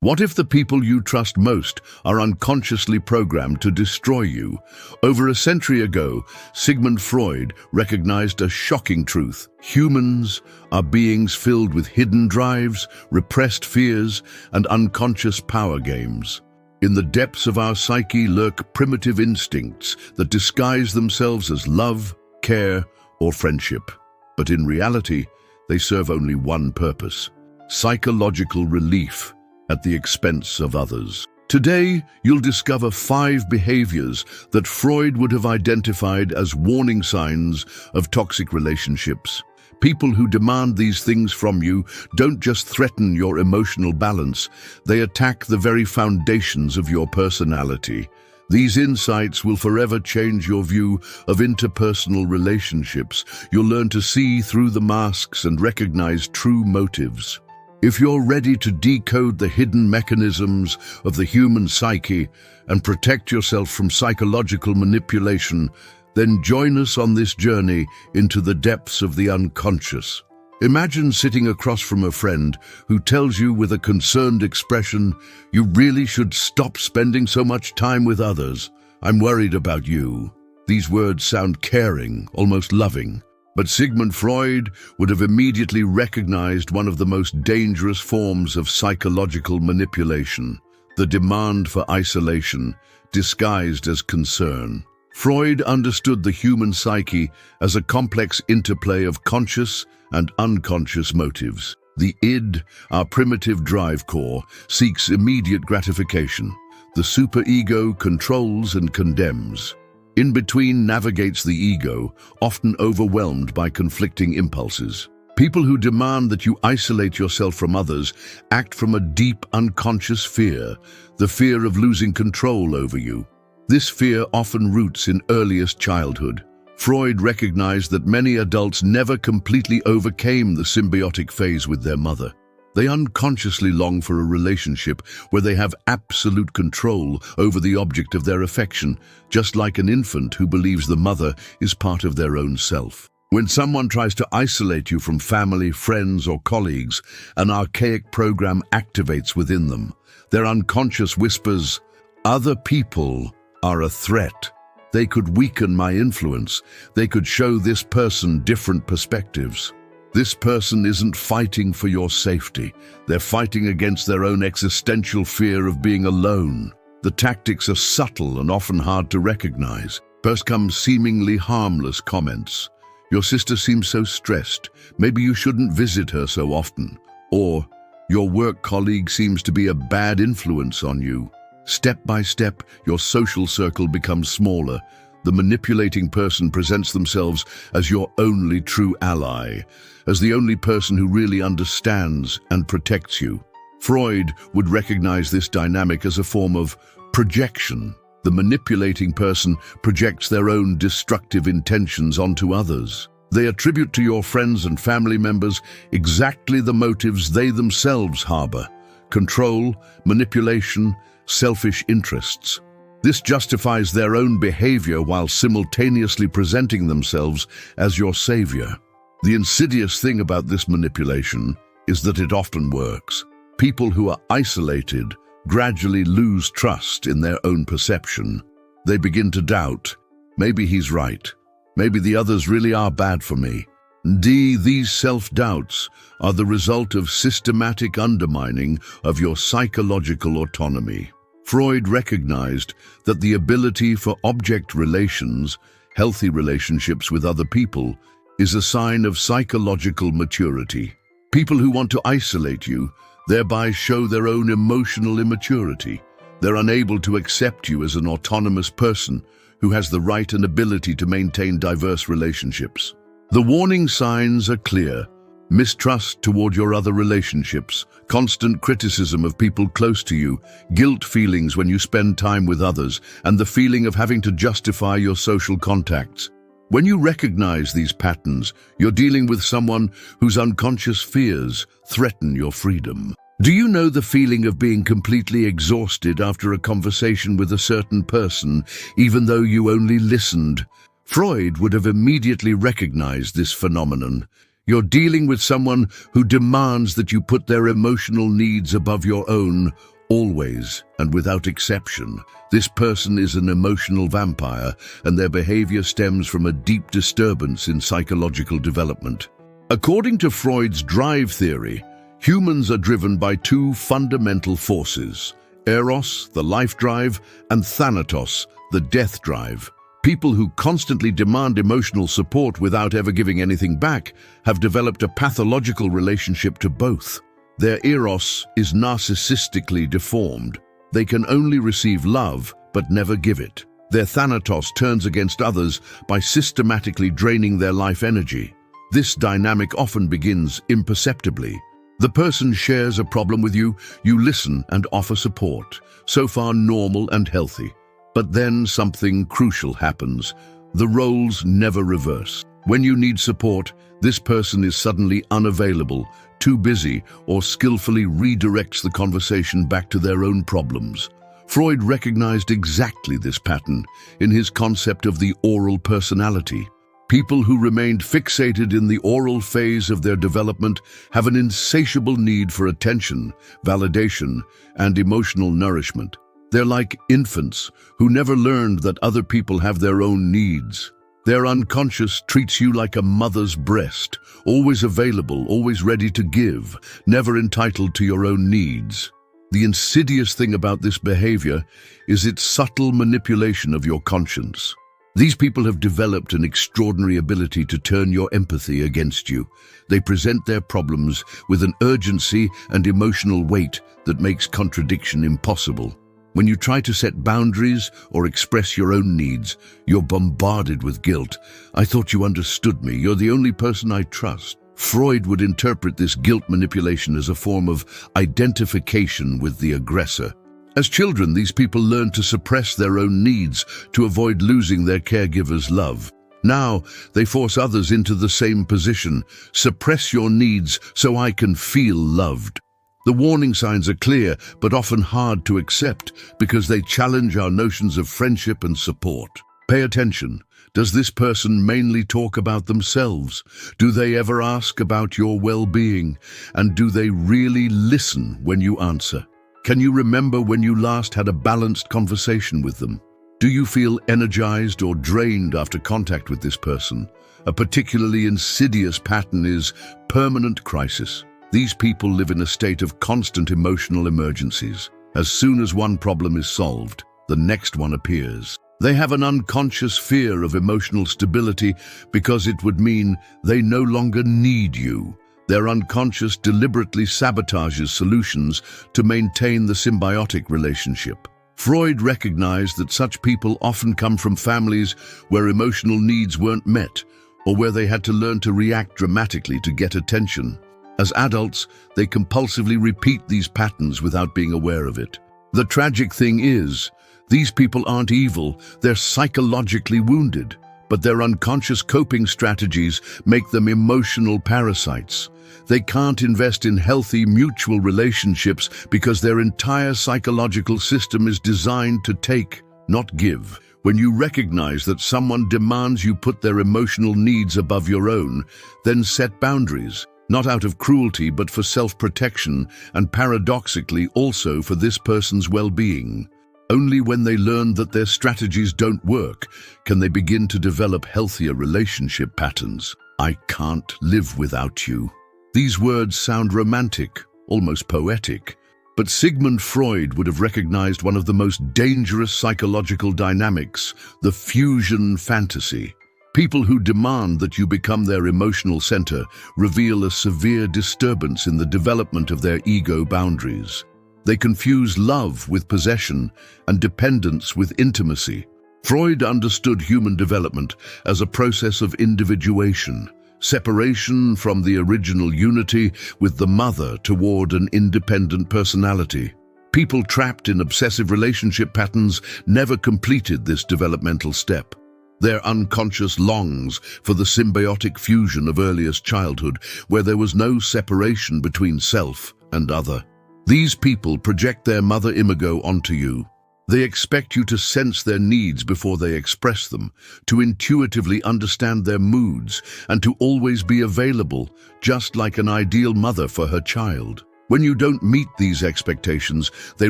What if the people you trust most are unconsciously programmed to destroy you? Over a century ago, Sigmund Freud recognized a shocking truth. Humans are beings filled with hidden drives, repressed fears, and unconscious power games. In the depths of our psyche lurk primitive instincts that disguise themselves as love, care, or friendship. But in reality, they serve only one purpose: psychological relief at the expense of others. Today, you'll discover 5 behaviors that Freud would have identified as warning signs of toxic relationships. People who demand these things from you don't just threaten your emotional balance, they attack the very foundations of your personality. These insights will forever change your view of interpersonal relationships. You'll learn to see through the masks and recognize true motives. If you're ready to decode the hidden mechanisms of the human psyche and protect yourself from psychological manipulation, then join us on this journey into the depths of the unconscious. Imagine sitting across from a friend who tells you with a concerned expression, "You really should stop spending so much time with others. I'm worried about you." These words sound caring, almost loving. But Sigmund Freud would have immediately recognized one of the most dangerous forms of psychological manipulation: the demand for isolation, disguised as concern. Freud understood the human psyche as a complex interplay of conscious and unconscious motives. The id, our primitive drive core, seeks immediate gratification. The superego controls and condemns. In between navigates the ego, often overwhelmed by conflicting impulses. People who demand that you isolate yourself from others act from a deep unconscious fear, the fear of losing control over you. This fear often roots in earliest childhood. Freud recognized that many adults never completely overcame the symbiotic phase with their mother. They unconsciously long for a relationship where they have absolute control over the object of their affection, just like an infant who believes the mother is part of their own self. When someone tries to isolate you from family, friends, or colleagues, an archaic program activates within them. Their unconscious whispers, "Other people are a threat. They could weaken my influence. They could show this person different perspectives. This person isn't fighting for your safety. They're fighting against their own existential fear of being alone." The tactics are subtle and often hard to recognize. First come seemingly harmless comments. "Your sister seems so stressed. Maybe you shouldn't visit her so often." Or, "Your work colleague seems to be a bad influence on you." Step by step, your social circle becomes smaller. The manipulating person presents themselves as your only true ally, as the only person who really understands and protects you. Freud would recognize this dynamic as a form of projection. The manipulating person projects their own destructive intentions onto others. They attribute to your friends and family members exactly the motives they themselves harbor: control, manipulation, selfish interests. This justifies their own behavior while simultaneously presenting themselves as your savior. The insidious thing about this manipulation is that it often works. People who are isolated gradually lose trust in their own perception. They begin to doubt, "Maybe he's right. Maybe the others really are bad for me." These self-doubts are the result of systematic undermining of your psychological autonomy. Freud recognized that the ability for object relations, healthy relationships with other people, is a sign of psychological maturity. People who want to isolate you thereby show their own emotional immaturity. They're unable to accept you as an autonomous person who has the right and ability to maintain diverse relationships. The warning signs are clear: mistrust toward your other relationships, constant criticism of people close to you, guilt feelings when you spend time with others, and the feeling of having to justify your social contacts. When you recognize these patterns, you're dealing with someone whose unconscious fears threaten your freedom. Do you know the feeling of being completely exhausted after a conversation with a certain person, even though you only listened? Freud would have immediately recognized this phenomenon. You're dealing with someone who demands that you put their emotional needs above your own, always and without exception. This person is an emotional vampire, and their behavior stems from a deep disturbance in psychological development. According to Freud's drive theory, humans are driven by two fundamental forces: Eros, the life drive, and Thanatos, the death drive. People who constantly demand emotional support without ever giving anything back have developed a pathological relationship to both. Their Eros is narcissistically deformed. They can only receive love, but never give it. Their Thanatos turns against others by systematically draining their life energy. This dynamic often begins imperceptibly. The person shares a problem with you, you listen and offer support. So far normal and healthy. But then something crucial happens. The roles never reverse. When you need support, this person is suddenly unavailable, too busy, or skillfully redirects the conversation back to their own problems. Freud recognized exactly this pattern in his concept of the oral personality. People who remained fixated in the oral phase of their development have an insatiable need for attention, validation, and emotional nourishment. They're like infants who never learned that other people have their own needs. Their unconscious treats you like a mother's breast, always available, always ready to give, never entitled to your own needs. The insidious thing about this behavior is its subtle manipulation of your conscience. These people have developed an extraordinary ability to turn your empathy against you. They present their problems with an urgency and emotional weight that makes contradiction impossible. When you try to set boundaries or express your own needs, you're bombarded with guilt. I thought you understood me. You're the only person I trust. Freud would interpret this guilt manipulation as a form of identification with the aggressor. As children, these people learn to suppress their own needs to avoid losing their caregiver's love. Now, they force others into the same position. Suppress your needs so I can feel loved. The warning signs are clear, but often hard to accept because they challenge our notions of friendship and support. Pay attention. Does this person mainly talk about themselves? Do they ever ask about your well-being? And do they really listen when you answer? Can you remember when you last had a balanced conversation with them? Do you feel energized or drained after contact with this person? A particularly insidious pattern is permanent crisis. These people live in a state of constant emotional emergencies. As soon as one problem is solved, the next one appears. They have an unconscious fear of emotional stability because it would mean they no longer need you. Their unconscious deliberately sabotages solutions to maintain the symbiotic relationship. Freud recognized that such people often come from families where emotional needs weren't met, or where they had to learn to react dramatically to get attention. As adults, they compulsively repeat these patterns without being aware of it. The tragic thing is, these people aren't evil, they're psychologically wounded, but their unconscious coping strategies make them emotional parasites. They can't invest in healthy mutual relationships because their entire psychological system is designed to take, not give. When you recognize that someone demands you put their emotional needs above your own, then set boundaries. Not out of cruelty, but for self-protection, and paradoxically also for this person's well-being. Only when they learn that their strategies don't work can they begin to develop healthier relationship patterns. I can't live without you. These words sound romantic, almost poetic, but Sigmund Freud would have recognized one of the most dangerous psychological dynamics, the fusion fantasy. People who demand that you become their emotional center reveal a severe disturbance in the development of their ego boundaries. They confuse love with possession and dependence with intimacy. Freud understood human development as a process of individuation, separation from the original unity with the mother toward an independent personality. People trapped in obsessive relationship patterns never completed this developmental step. Their unconscious longs for the symbiotic fusion of earliest childhood, where there was no separation between self and other. These people project their mother imago onto you. They expect you to sense their needs before they express them, to intuitively understand their moods, and to always be available, just like an ideal mother for her child. When you don't meet these expectations, they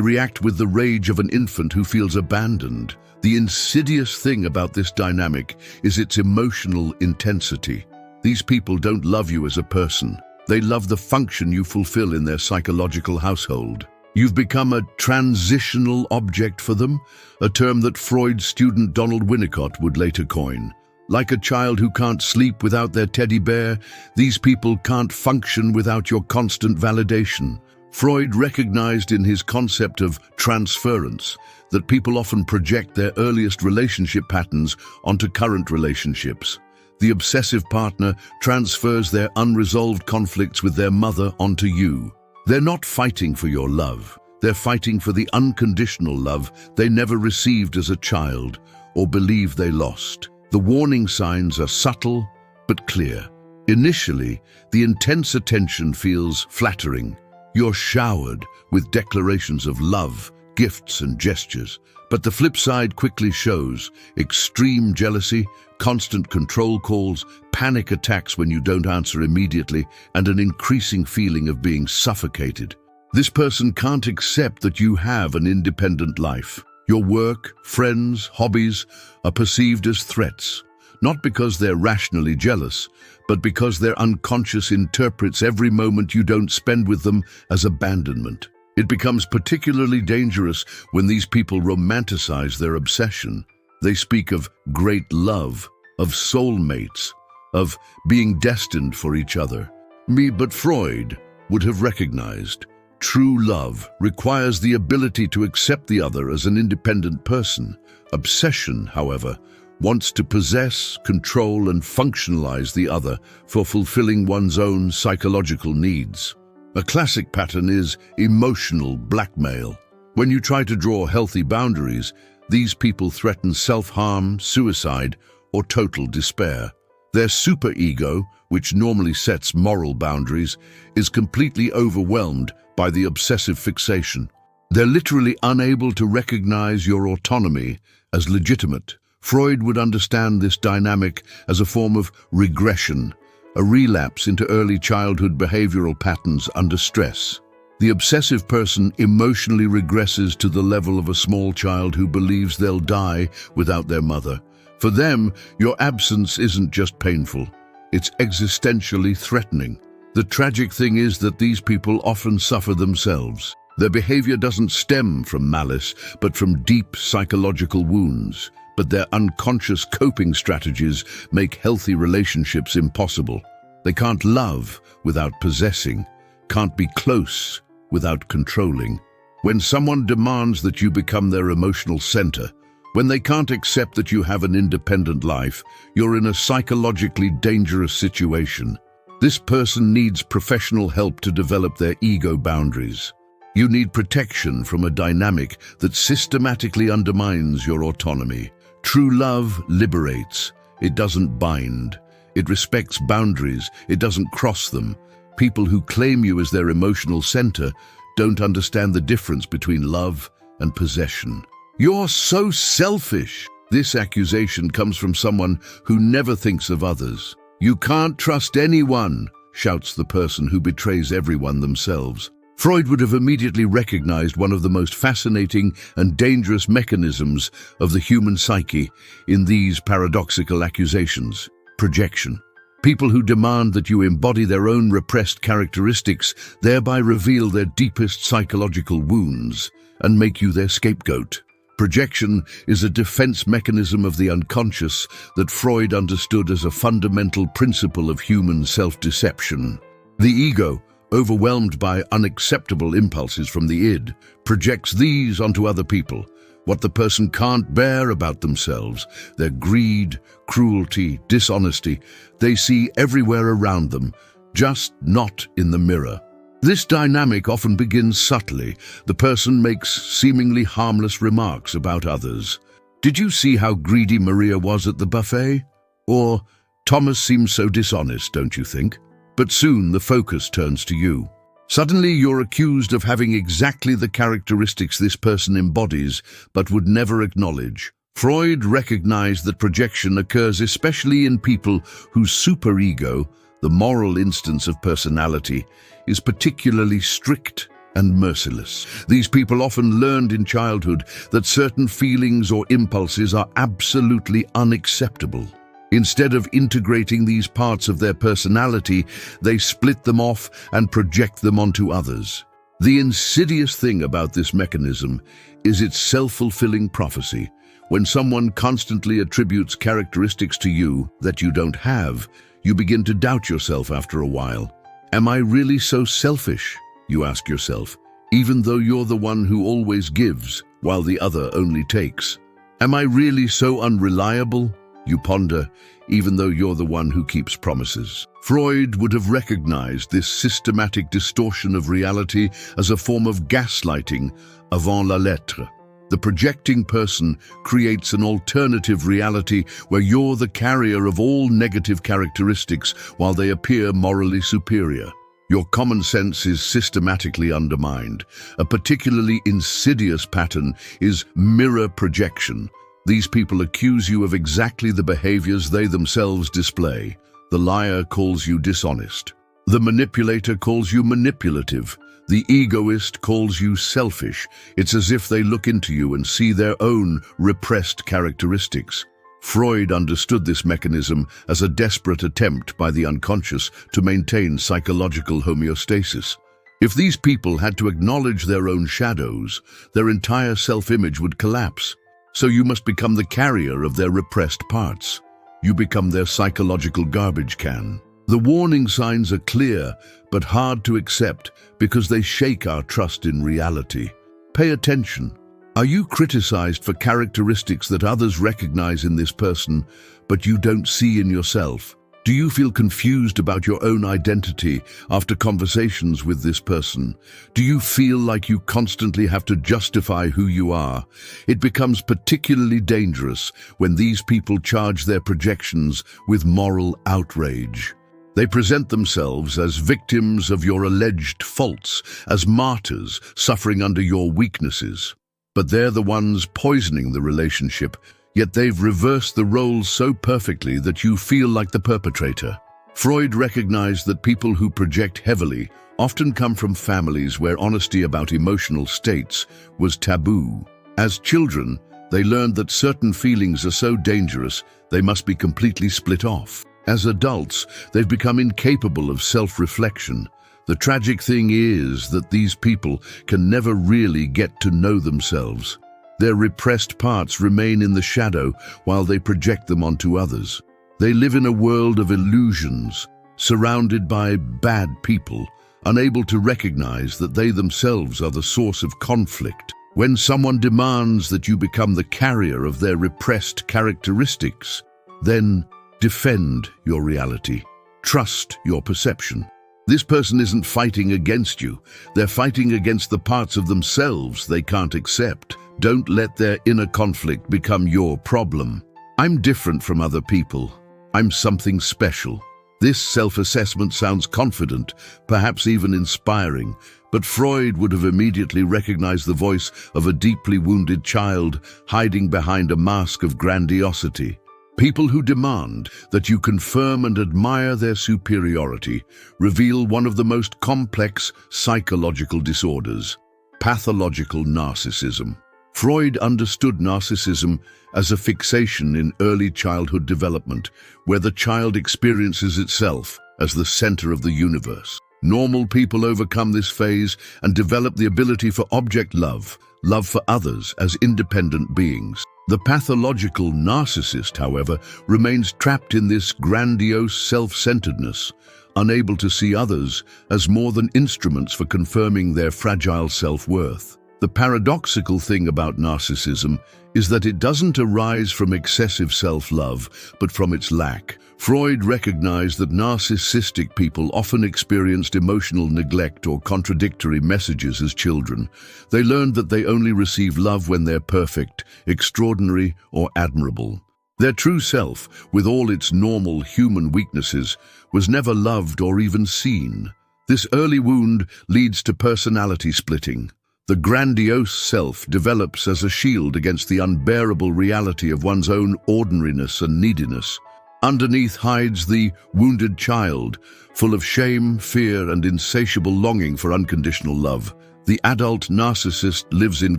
react with the rage of an infant who feels abandoned. The insidious thing about this dynamic is its emotional intensity. These people don't love you as a person. They love the function you fulfill in their psychological household. You've become a transitional object for them, a term that Freud student Donald Winnicott would later coin. Like a child who can't sleep without their teddy bear, these people can't function without your constant validation. Freud recognized in his concept of transference that people often project their earliest relationship patterns onto current relationships. The obsessive partner transfers their unresolved conflicts with their mother onto you. They're not fighting for your love. They're fighting for the unconditional love they never received as a child or believe they lost. The warning signs are subtle but clear. Initially, the intense attention feels flattering. You're showered with declarations of love, gifts and gestures. But the flip side quickly shows extreme jealousy, constant control calls, panic attacks when you don't answer immediately, and an increasing feeling of being suffocated. This person can't accept that you have an independent life. Your work, friends, hobbies are perceived as threats, not because they're rationally jealous, but because their unconscious interprets every moment you don't spend with them as abandonment. It becomes particularly dangerous when these people romanticize their obsession. They speak of great love, of soulmates, of being destined for each other. But Freud would have recognized true love requires the ability to accept the other as an independent person. Obsession, however, wants to possess, control, and functionalize the other for fulfilling one's own psychological needs. A classic pattern is emotional blackmail. When you try to draw healthy boundaries, these people threaten self-harm, suicide, or total despair. Their superego, which normally sets moral boundaries, is completely overwhelmed by the obsessive fixation. They're literally unable to recognize your autonomy as legitimate. Freud would understand this dynamic as a form of regression, a relapse into early childhood behavioral patterns under stress. The obsessive person emotionally regresses to the level of a small child who believes they'll die without their mother. For them, your absence isn't just painful, it's existentially threatening. The tragic thing is that these people often suffer themselves. Their behavior doesn't stem from malice, but from deep psychological wounds. But their unconscious coping strategies make healthy relationships impossible. They can't love without possessing, can't be close without controlling. When someone demands that you become their emotional center, when they can't accept that you have an independent life, you're in a psychologically dangerous situation. This person needs professional help to develop their ego boundaries. You need protection from a dynamic that systematically undermines your autonomy. True love liberates. It doesn't bind. It respects boundaries. It doesn't cross them. People who claim you as their emotional center don't understand the difference between love and possession. You're so selfish. This accusation comes from someone who never thinks of others. You can't trust anyone, shouts the person who betrays everyone themselves. Freud would have immediately recognized one of the most fascinating and dangerous mechanisms of the human psyche in these paradoxical accusations: projection. People who demand that you embody their own repressed characteristics thereby reveal their deepest psychological wounds and make you their scapegoat. Projection is a defense mechanism of the unconscious that Freud understood as a fundamental principle of human self-deception. The ego, overwhelmed by unacceptable impulses from the id, projects these onto other people. What the person can't bear about themselves, their greed, cruelty, dishonesty, they see everywhere around them, just not in the mirror. This dynamic often begins subtly. The person makes seemingly harmless remarks about others. Did you see how greedy Maria was at the buffet? Or, Thomas seems so dishonest, don't you think? But soon the focus turns to you. Suddenly you're accused of having exactly the characteristics this person embodies but would never acknowledge. Freud recognized that projection occurs especially in people whose superego, the moral instance of personality, is particularly strict and merciless. These people often learned in childhood that certain feelings or impulses are absolutely unacceptable. Instead of integrating these parts of their personality, they split them off and project them onto others. The insidious thing about this mechanism is its self-fulfilling prophecy. When someone constantly attributes characteristics to you that you don't have, you begin to doubt yourself after a while. Am I really so selfish? You ask yourself, even though you're the one who always gives, while the other only takes. Am I really so unreliable? You ponder, even though you're the one who keeps promises. Freud would have recognized this systematic distortion of reality as a form of gaslighting avant la lettre. The projecting person creates an alternative reality where you're the carrier of all negative characteristics while they appear morally superior. Your common sense is systematically undermined. A particularly insidious pattern is mirror projection. These people accuse you of exactly the behaviors they themselves display. The liar calls you dishonest. The manipulator calls you manipulative. The egoist calls you selfish. It's as if they look into you and see their own repressed characteristics. Freud understood this mechanism as a desperate attempt by the unconscious to maintain psychological homeostasis. If these people had to acknowledge their own shadows, their entire self-image would collapse. So you must become the carrier of their repressed parts. You become their psychological garbage can. The warning signs are clear, but hard to accept because they shake our trust in reality. Pay attention. Are you criticized for characteristics that others recognize in this person, but you don't see in yourself? Do you feel confused about your own identity after conversations with this person? Do you feel like you constantly have to justify who you are? It becomes particularly dangerous when these people charge their projections with moral outrage. They present themselves as victims of your alleged faults, as martyrs suffering under your weaknesses. But they're the ones poisoning the relationship, yet they've reversed the roles so perfectly that you feel like the perpetrator. Freud recognized that people who project heavily often come from families where honesty about emotional states was taboo. As children, they learned that certain feelings are so dangerous they must be completely split off. As adults, they've become incapable of self-reflection. The tragic thing is that these people can never really get to know themselves. Their repressed parts remain in the shadow while they project them onto others. They live in a world of illusions, surrounded by bad people, unable to recognize that they themselves are the source of conflict. When someone demands that you become the carrier of their repressed characteristics, then defend your reality. Trust your perception. This person isn't fighting against you. They're fighting against the parts of themselves they can't accept. Don't let their inner conflict become your problem. I'm different from other people. I'm something special. This self-assessment sounds confident, perhaps even inspiring, but Freud would have immediately recognized the voice of a deeply wounded child hiding behind a mask of grandiosity. People who demand that you confirm and admire their superiority reveal one of the most complex psychological disorders, pathological narcissism. Freud understood narcissism as a fixation in early childhood development, where the child experiences itself as the center of the universe. Normal people overcome this phase and develop the ability for object love for others as independent beings. The pathological narcissist, however, remains trapped in this grandiose self-centeredness, unable to see others as more than instruments for confirming their fragile self-worth. The paradoxical thing about narcissism is that it doesn't arise from excessive self-love, but from its lack. Freud recognized that narcissistic people often experienced emotional neglect or contradictory messages as children. They learned that they only receive love when they're perfect, extraordinary, or admirable. Their true self, with all its normal human weaknesses, was never loved or even seen. This early wound leads to personality splitting. The grandiose self develops as a shield against the unbearable reality of one's own ordinariness and neediness. Underneath hides the wounded child, full of shame, fear, and insatiable longing for unconditional love. The adult narcissist lives in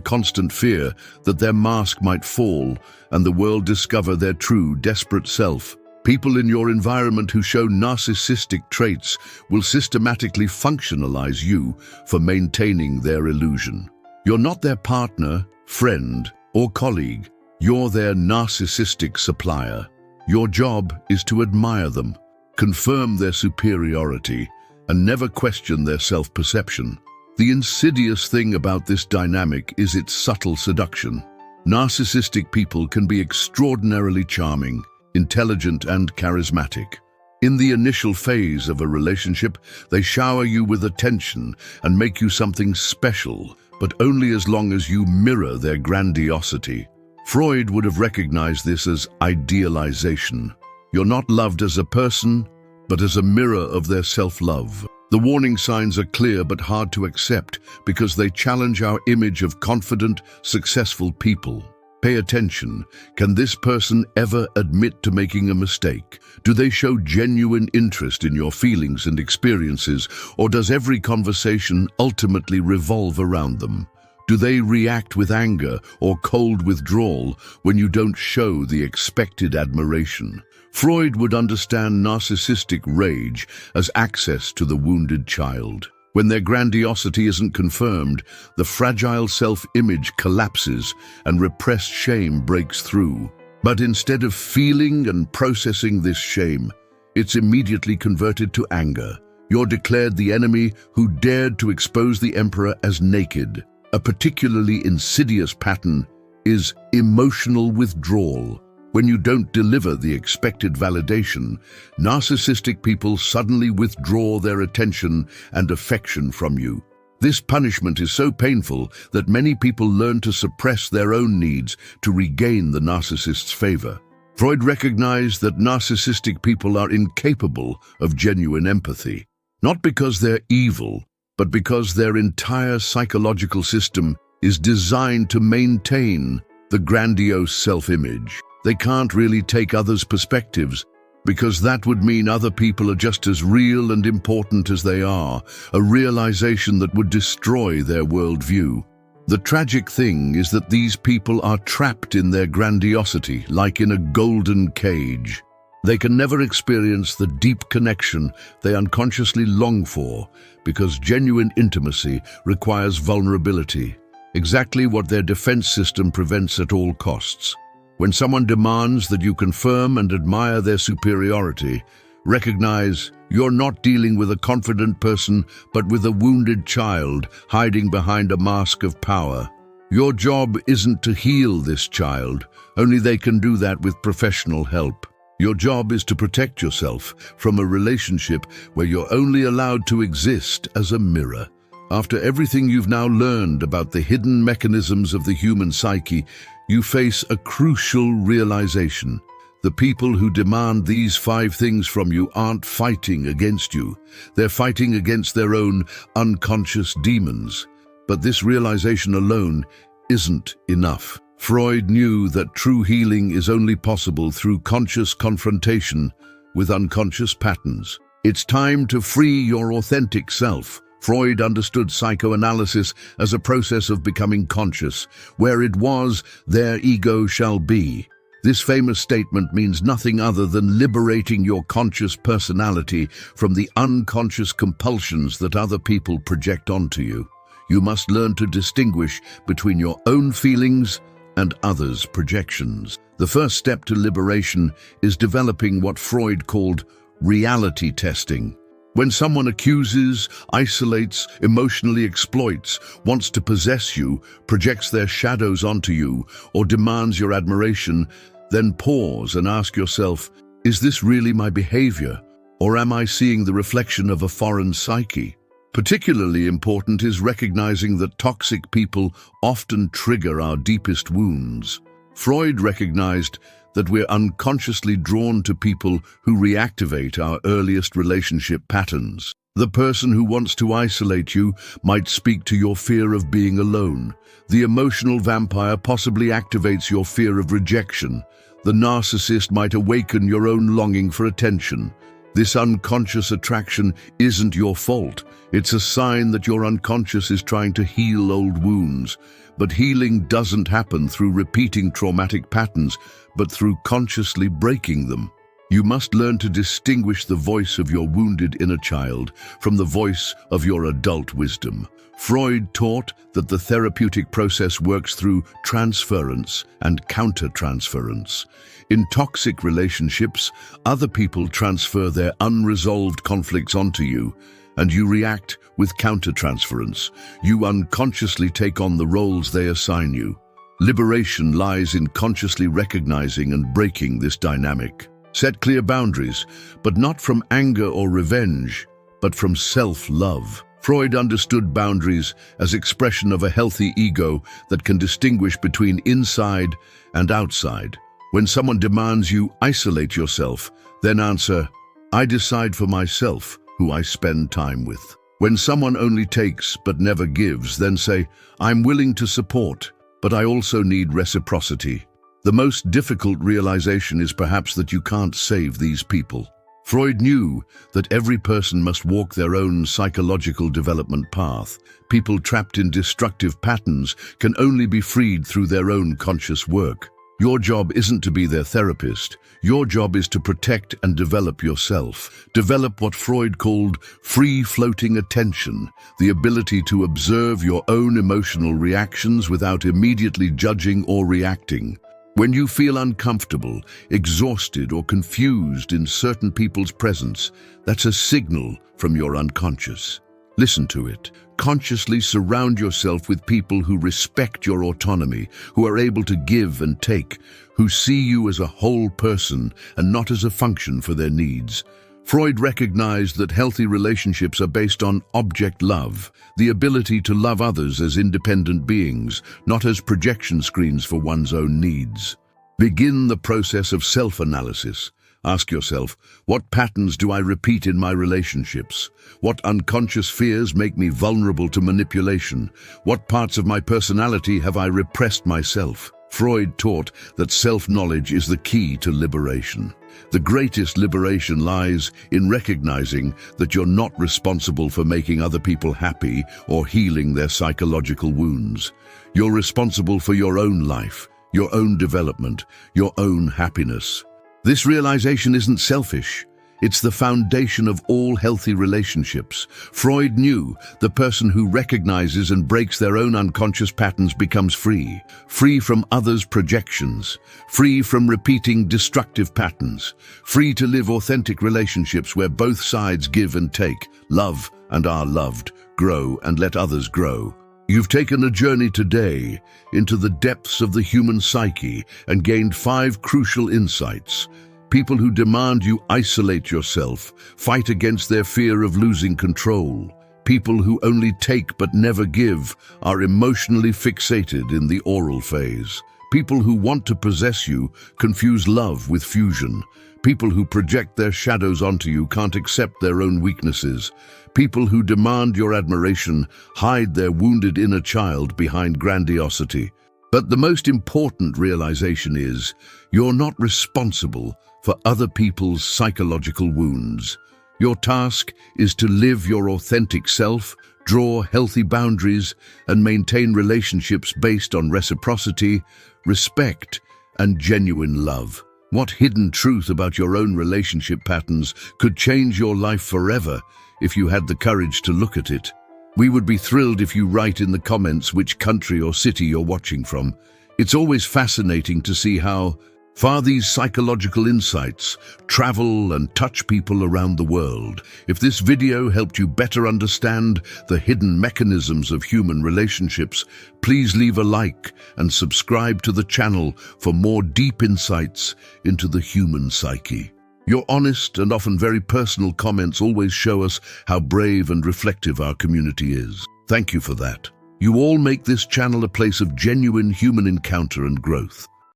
constant fear that their mask might fall and the world discover their true, desperate self. People in your environment who show narcissistic traits will systematically functionalize you for maintaining their illusion. You're not their partner, friend, or colleague. You're their narcissistic supplier. Your job is to admire them, confirm their superiority, and never question their self-perception. The insidious thing about this dynamic is its subtle seduction. Narcissistic people can be extraordinarily charming, intelligent, and charismatic. In the initial phase of a relationship, they shower you with attention and make you something special, but only as long as you mirror their grandiosity. Freud would have recognized this as idealization. You're not loved as a person, but as a mirror of their self-love. The warning signs are clear but hard to accept because they challenge our image of confident, successful people. Pay attention. Can this person ever admit to making a mistake? Do they show genuine interest in your feelings and experiences, or does every conversation ultimately revolve around them? Do they react with anger or cold withdrawal when you don't show the expected admiration? Freud would understand narcissistic rage as access to the wounded child. When their grandiosity isn't confirmed, the fragile self-image collapses and repressed shame breaks through. But instead of feeling and processing this shame, it's immediately converted to anger. You're declared the enemy who dared to expose the emperor as naked. A particularly insidious pattern is emotional withdrawal. When you don't deliver the expected validation, narcissistic people suddenly withdraw their attention and affection from you. This punishment is so painful that many people learn to suppress their own needs to regain the narcissist's favor. Freud recognized that narcissistic people are incapable of genuine empathy, not because they're evil, but because their entire psychological system is designed to maintain the grandiose self-image. They can't really take others' perspectives, because that would mean other people are just as real and important as they are, a realization that would destroy their worldview. The tragic thing is that these people are trapped in their grandiosity, like in a golden cage. They can never experience the deep connection they unconsciously long for, because genuine intimacy requires vulnerability, exactly what their defense system prevents at all costs. When someone demands that you confirm and admire their superiority, recognize you're not dealing with a confident person, but with a wounded child hiding behind a mask of power. Your job isn't to heal this child, only they can do that with professional help. Your job is to protect yourself from a relationship where you're only allowed to exist as a mirror. After everything you've now learned about the hidden mechanisms of the human psyche, you face a crucial realization. The people who demand these 5 things from you aren't fighting against you. They're fighting against their own unconscious demons. But this realization alone isn't enough. Freud knew that true healing is only possible through conscious confrontation with unconscious patterns. It's time to free your authentic self. Freud understood psychoanalysis as a process of becoming conscious. Where it was, there ego shall be. This famous statement means nothing other than liberating your conscious personality from the unconscious compulsions that other people project onto you. You must learn to distinguish between your own feelings and others' projections. The first step to liberation is developing what Freud called reality testing. When someone accuses, isolates, emotionally exploits, wants to possess you, projects their shadows onto you, or demands your admiration, then pause and ask yourself, is this really my behavior, or am I seeing the reflection of a foreign psyche? Particularly important is recognizing that toxic people often trigger our deepest wounds. Freud recognized that we're unconsciously drawn to people who reactivate our earliest relationship patterns. The person who wants to isolate you might speak to your fear of being alone. The emotional vampire possibly activates your fear of rejection. The narcissist might awaken your own longing for attention. This unconscious attraction isn't your fault. It's a sign that your unconscious is trying to heal old wounds. But healing doesn't happen through repeating traumatic patterns, but through consciously breaking them. You must learn to distinguish the voice of your wounded inner child from the voice of your adult wisdom. Freud taught that the therapeutic process works through transference and countertransference. In toxic relationships, other people transfer their unresolved conflicts onto you, and you react with countertransference. You unconsciously take on the roles they assign you. Liberation lies in consciously recognizing and breaking this dynamic. Set clear boundaries, but not from anger or revenge, but from self-love. Freud understood boundaries as expression of a healthy ego that can distinguish between inside and outside. When someone demands you isolate yourself, then answer, "I decide for myself who I spend time with." When someone only takes but never gives, then say, "I'm willing to support, but I also need reciprocity." The most difficult realization is perhaps that you can't save these people. Freud knew that every person must walk their own psychological development path. People trapped in destructive patterns can only be freed through their own conscious work. Your job isn't to be their therapist. Your job is to protect and develop yourself. Develop what Freud called free-floating attention, the ability to observe your own emotional reactions without immediately judging or reacting. When you feel uncomfortable, exhausted, or confused in certain people's presence, that's a signal from your unconscious. Listen to it. Consciously surround yourself with people who respect your autonomy, who are able to give and take, who see you as a whole person and not as a function for their needs. Freud recognized that healthy relationships are based on object love, the ability to love others as independent beings, not as projection screens for one's own needs. Begin the process of self-analysis. Ask yourself, what patterns do I repeat in my relationships? What unconscious fears make me vulnerable to manipulation? What parts of my personality have I repressed myself? Freud taught that self-knowledge is the key to liberation. The greatest liberation lies in recognizing that you're not responsible for making other people happy or healing their psychological wounds. You're responsible for your own life, your own development, your own happiness. This realization isn't selfish. It's the foundation of all healthy relationships. Freud knew the person who recognizes and breaks their own unconscious patterns becomes free. Free from others' projections. Free from repeating destructive patterns. Free to live authentic relationships where both sides give and take, love and are loved, grow and let others grow. You've taken a journey today into the depths of the human psyche and gained 5 crucial insights. People who demand you isolate yourself, fight against their fear of losing control. People who only take but never give are emotionally fixated in the oral phase. People who want to possess you confuse love with fusion. People who project their shadows onto you can't accept their own weaknesses. People who demand your admiration hide their wounded inner child behind grandiosity. But the most important realization is, you're not responsible for other people's psychological wounds. Your task is to live your authentic self, draw healthy boundaries, and maintain relationships based on reciprocity, respect, and genuine love. What hidden truth about your own relationship patterns could change your life forever if you had the courage to look at it? We would be thrilled if you write in the comments which country or city you're watching from. It's always fascinating to see how far these psychological insights travel and touch people around the world. If this video helped you better understand the hidden mechanisms of human relationships, please leave a like and subscribe to the channel for more deep insights into the human psyche. Your honest and often very personal comments always show us how brave and reflective our community is. Thank you for that. You all make this channel a place of genuine human encounter and growth.